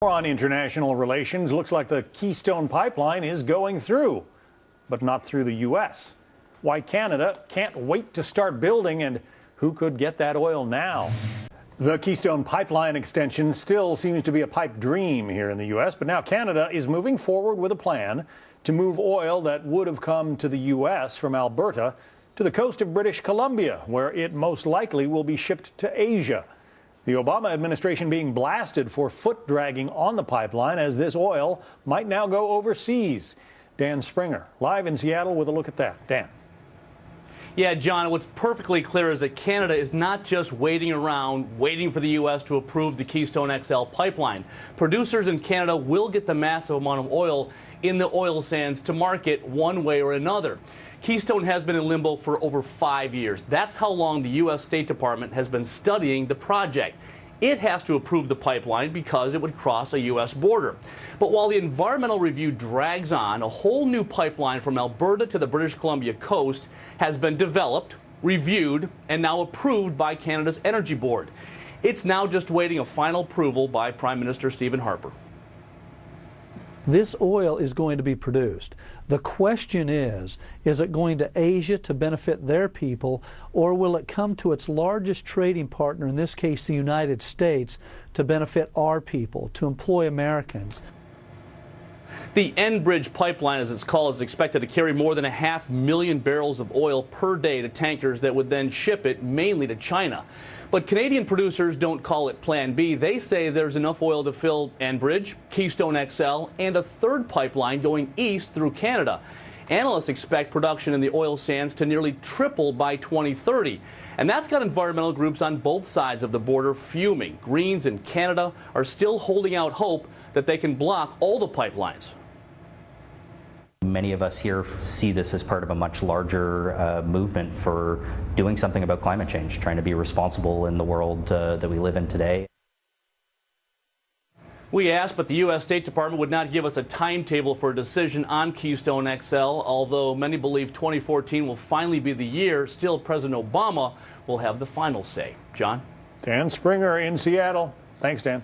More on international relations, looks like the Keystone pipeline is going through, but not through the U.S. Why Canada can't wait to start building, and who could get that oil now? The Keystone pipeline extension still seems to be a pipe dream here in the U.S., but now Canada is moving forward with a plan to move oil that would have come to the U.S. from Alberta to the coast of British Columbia, where it most likely will be shipped to Asia. The Obama administration being blasted for foot dragging on the pipeline, as this oil might now go overseas. Dan Springer, live in Seattle with a look at that. Dan. Yeah, John, what's perfectly clear is that Canada is not just waiting around, waiting for the U.S. to approve the Keystone XL pipeline. Producers in Canada will get the massive amount of oil in the oil sands to market one way or another. Keystone has been in limbo for over 5 years. That's how long the U.S. State Department has been studying the project. It has to approve the pipeline because it would cross a U.S. border. But while the environmental review drags on, a whole new pipeline from Alberta to the British Columbia coast has been developed, reviewed, and now approved by Canada's Energy Board. It's now just waiting a final approval by Prime Minister Stephen Harper. This oil is going to be produced. The question is it going to Asia to benefit their people, or will it come to its largest trading partner, in this case the United States, to benefit our people, to employ Americans? The Enbridge pipeline, as it's called, is expected to carry more than 500,000 barrels of oil per day to tankers that would then ship it mainly to China. But Canadian producers don't call it Plan B. They say there's enough oil to fill Enbridge, Keystone XL, and a third pipeline going east through Canada. Analysts expect production in the oil sands to nearly triple by 2030. And that's got environmental groups on both sides of the border fuming. Greens in Canada are still holding out hope that they can block all the pipelines. Many of us here see this as part of a much larger movement for doing something about climate change, trying to be responsible in the world that we live in today. We asked, but the U.S. State Department would not give us a timetable for a decision on Keystone XL, although many believe 2014 will finally be the year. Still, President Obama will have the final say. John? Dan Springer in Seattle. Thanks, Dan.